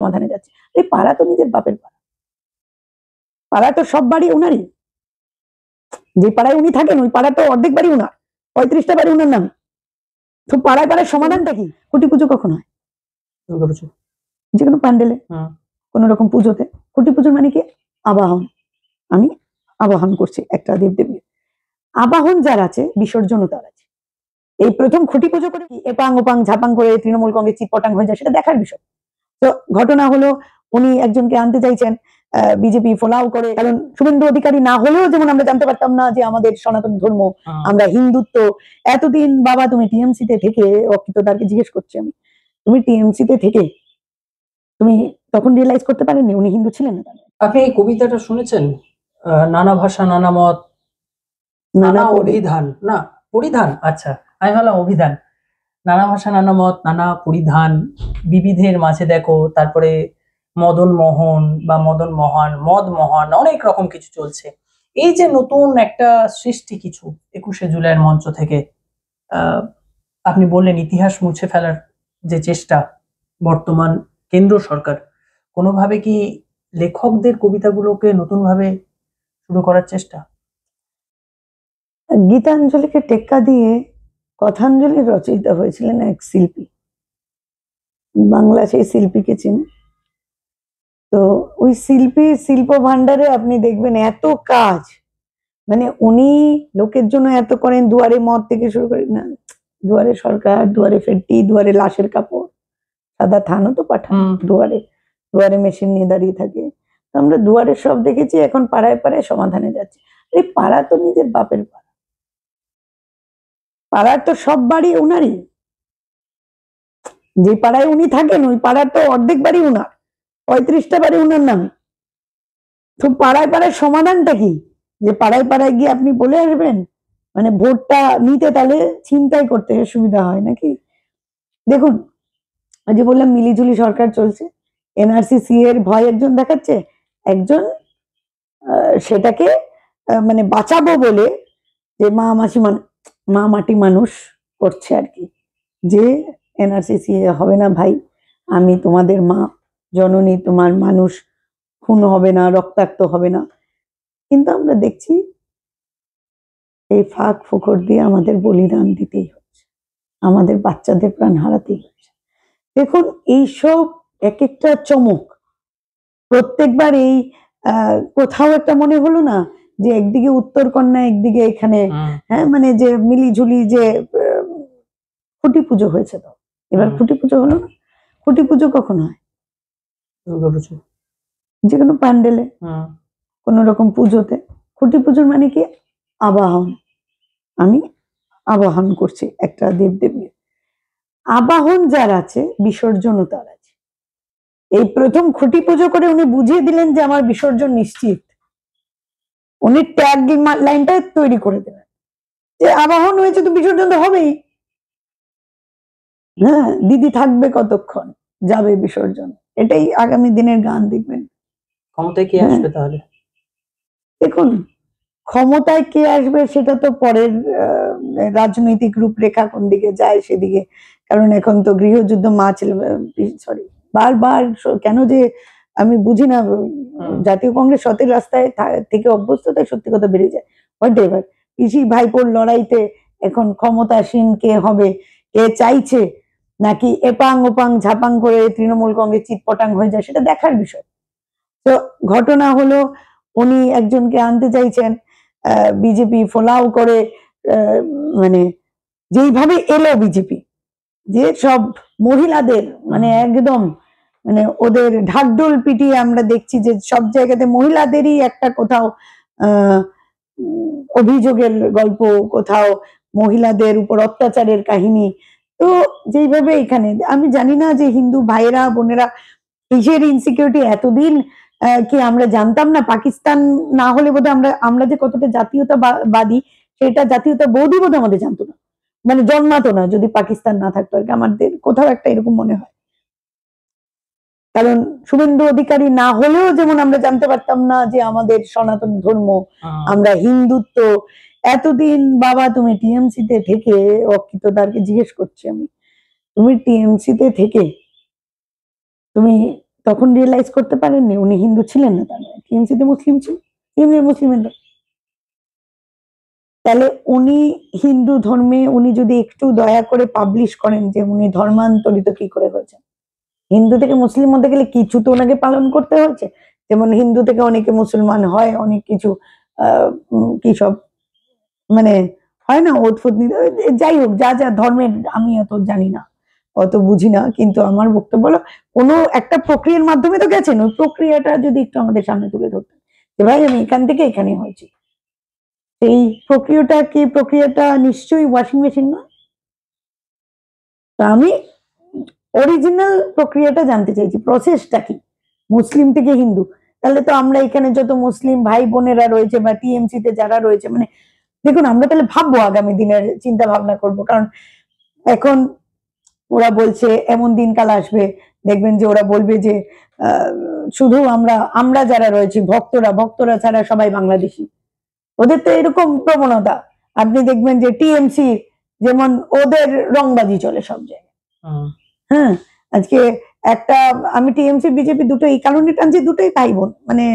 সমাধানে যাচ্ছে। এই পাড়া তো নিজের বাপের পাড়া, পাড়া তো সব বাড়ি উনারই। যে পাড়ায় উনি থাকেন ওই পাড়া তো অর্ধেক বাড়ি উনার, 35টা বাড়ি উনার নামে। তো পাড়ায় পাড়ায় সমাধানটা কি? খুঁটি পুজো কখন হয়? দুর্গাপুজো, যে কোনো প্যান্ডেলে, কোন রকম পুজোতে। খুঁটি পুজোর মানে কি? আবাহন। আমি আবাহন করছি একটা দেবদেবীর। আবাহন যার আছে বিসর্জনও তার আছে। এই প্রথম খুঁটি পুজো করে এপাং ওপাং ঝাপাং করে তৃণমূল কংগ্রেস চিৎপটাং হয়ে যায় সেটা দেখার বিষয়। তো ঘটনা হলো উনি একজনকে আনতে চাইছেন, বিজেপি ফলাও করে, কারণ শুভেন্দু অধিকারী না হলেও যেমন আমরা জানতে পারতাম না যে আমাদের সনাতন ধর্ম, আমরা হিন্দুত্ব। এতদিন বাবা তুমি টিএমসিতে থেকে, অকিতদারকে জিজ্ঞেস করছি আমি, তুমি টিএমসিতে থেকে তুমি তখন রিয়েলাইজ করতে পারেননি উনি হিন্দু ছিলেন না? আপনি এই কবিতাটা শুনেছেন? নানা ভাষা নানা মত নানা অভিধান, না পরিধান, আচ্ছা আমি ভাবলাম অভিধান। নানা ভাষা নানা মত নানা পরিধান, বিবিধের মাঝে দেখো, তারপরে মদন মোহন বা মদন মহান, মদ মহান, অনেক রকম কিছু চলছে। এই যে নতুন একটা সৃষ্টি কিছু 21শে জুলাইয়ের মঞ্চ থেকে, আপনি বললেন ইতিহাস মুছে ফেলার যে চেষ্টা বর্তমান কেন্দ্র সরকার, কোনোভাবে কি লেখকদের কবিতাগুলোকে নতুন ভাবে শুরু করার চেষ্টা? গীতাঞ্জলিকে টেক্কা দিয়ে কথাঞ্জলি রচয়িতা হয়েছিলেন এক শিল্পী, বাংলা সেই শিল্পীকে চিনি। তো ওই শিল্পীর শিল্প ভান্ডারে আপনি দেখবেন এত কাজ, মানে উনি লোকের জন্য এত করেন, দুয়ারে মদ থেকে শুরু করে, না দুয়ারে সরকার, দুয়ারে ফেটটি, দুয়ারে লাশের কাপড়, সাদা থানও তো পাঠান, দুয়ারে দুয়ারে মেশিন নিয়ে দাঁড়িয়ে থাকে। আমরা দুয়ারে সব দেখেছি, এখন পাড়ায় পাড়ায় সমাধানে যাচ্ছে। এই পাড়া তো নিজের বাপের পাড়া, পাড়ার তো সব বাড়ি উনারই। যে পাড়ায় উনি থাকেন ওই পাড়ার তো অর্ধেক বাড়ি উনার, 35টা বাড়ি উনার নামে। তো পাড়ায় পাড়ায় সমাধানটা কি? যে পাড়ায় পাড়ায় গিয়ে আপনি বলে আসবেন, মানে ভোটটা নিতে তাহলে ছিনতাই করতে সুবিধা হয় নাকি? দেখুন, যে বললাম মিলিঝুলি সরকার চলছে, এনআরসি এর ভয় একজন দেখাচ্ছে, একজন সেটাকে মানে বাঁচাবো বলে যে মা মাটি মানুষ করছে আর কি, যে এনআরসি হবে না ভাই, আমি তোমাদের মা, জননী, তোমার মানুষ খুন হবে না, রক্তাক্ত হবে না। কিন্তু আমরা দেখছি এই ফাঁক ফোকর দিয়ে আমাদের বলিদান দিতেই হচ্ছে, আমাদের বাচ্চাদের প্রাণ হারাতেই হচ্ছে। দেখুন এইসব এক একটা চমক প্রত্যেকবার এই কোথাও একটা মনে হলো না যে একদিকে উত্তরকন্যা, একদিকে এখানে, হ্যাঁ মানে যে মিলিঝুলি যে খুঁটি পুজো হয়েছে, তো এবার খুঁটি পুজো হলো না। খুঁটি পুজো কখন হয়? দুর্গাপুজো, যে কোনো প্যান্ডেলে, কোন রকম পুজোতে। খুঁটি পুজোর মানে কি? আবাহন। আমি আবাহন করছি একটা দেবদেবীর। আবাহন যার আছে বিসর্জনও তার আছে। এই প্রথম খুঁটি পুজো করে উনি বুঝিয়ে দিলেন যে আমার বিসর্জন নিশ্চিত। উনি ট্যাগ লাইনটা তৈরি করে দিলেন যে আবাহন হয়েছে তো বিসর্জন তো হবেই। হ্যাঁ, দিদি থাকবে কতক্ষণ, যাবে বিসর্জন, এটাই আগামী দিনের গান। দেখবেন ক্ষমতায় কে আসবে তাহলে? দেখুন ক্ষমতায় কে আসবে সেটা তো পরের, রাজনৈতিক রূপরেখা কোন দিকে যায় সেদিকে। কারণ এখন তো গৃহযুদ্ধ মা ছেলে, সরি বারবার কেন যে আমি বুঝি না, জাতীয় কংগ্রেস সতের রাস্তায় থেকে অভ্যস্ততায় সত্যি কথা বেড়ে যায়। হোয়াট এভার, পিসি ভাইপোর লড়াইতে এখন ক্ষমতাসীন কে হবে, কে চাইছে, নাকি এপাং ওপাং ঝাপাং করে তৃণমূল কংগ্রেস চিৎপটাং হয়ে যায় সেটা দেখার বিষয়। তো ঘটনা হলো উনি একজনকে আনতে চাইছেন, বিজেপি ফলাও করে, মানে যেইভাবে এলো বিজেপি, যে সব মহিলাদের মানে একদম মানে ওদের ঢাকঢোল পিটিয়ে আমরা দেখছি যে সব জায়গাতে মহিলাদেরই একটা কোথাও অভিযোগের গল্প, কোথাও মহিলাদের উপর অত্যাচারের কাহিনী। তো যেইভাবে এখানে আমি জানি না যে হিন্দু ভাইয়েরা বোনেরা কিসের ইনসিকিউরিটি, এতদিন কি আমরা জানতাম না? পাকিস্তান না হলে বোধহয় আমরা যে কতটা জাতীয়তাবাদী সেটা জাতীয়তাবোধই বোধহয় আমাদের জানতো না, মানে জন্মাতো না যদি পাকিস্তান না থাকতো আর কি। আমাদের কোথাও একটা এরকম মনে হয়, কারণ শুভেন্দু অধিকারী না হলেও যেমন আমরা জানতে পারতাম না যে আমাদের সনাতন ধর্ম, আমরা হিন্দুত্ব। এতদিন বাবা তুমি টিএমসিতে থেকে, অকিতদারকে জিজ্ঞেস করছি আমি, তুমি টিএমসিতে থেকে তুমি তখন রিয়েলাইজ করতে পারেননি উনি হিন্দু ছিলেন না, তার মানে টিএমসিতে মুসলিম ছিল, টিএমসি মুসলিমের লোক। তাহলে উনি হিন্দু ধর্মে উনি যদি একটু দয়া করে পাবলিশ করেন যে উনি ধর্মান্তরিত কি করে হয়েছে, হিন্দু থেকে মুসলিম হতে গেলে কিছু তো ওনাকে পালন করতে হয়েছে, যেমন হিন্দু থেকে অনেকে মুসলমান হয়, অনেক কিছু কি সব মানে হয় না, ওত ফোত নিতে, যাই হোক যা যা ধর্মের আমি অত জানি না, অত বুঝি না, কিন্তু আমার বক্তব্য হলো কোনো একটা প্রক্রিয়ার মাধ্যমে তো গেছেন, ওই প্রক্রিয়াটা যদি একটু আমাদের সামনে তুলে ধরতেন যে ভাই আমি এখান থেকে এখানে হয়েছি, এই প্রক্রিয়াটা নিশ্চয়ই ওয়াশিং মেশিন নয়। তা আমি অরিজিনাল প্রক্রিয়াটা জানতে চাইছি, প্রসেসটা কি মুসলিম থেকে হিন্দু। তাহলে তো আমরা এখানে যত মুসলিম ভাই বোনেরা রয়েছে বা টিএমসি তে যারা রয়েছে, মানে দেখুন আমরা তাহলে ভাববো, আগামী দিনের চিন্তা ভাবনা করবো, কারণ এখন ওরা বলছে এমন দিনকাল আসবে দেখবেন যে ওরা বলবে যে শুধু আমরা যারা রয়েছি ভক্তরা ছাড়া সবাই বাংলাদেশি, ওদের তো এরকম প্রবণতা। আপনি দেখবেন যে টিএমসি যেমন ওদের রংবাজি চলে সব জায়গায়। হ্যাঁ, আজকে একটা আমি টিএমসি বিজেপি দুটো এই কারণে টানছি, দুটোই ভাই বোন, মানে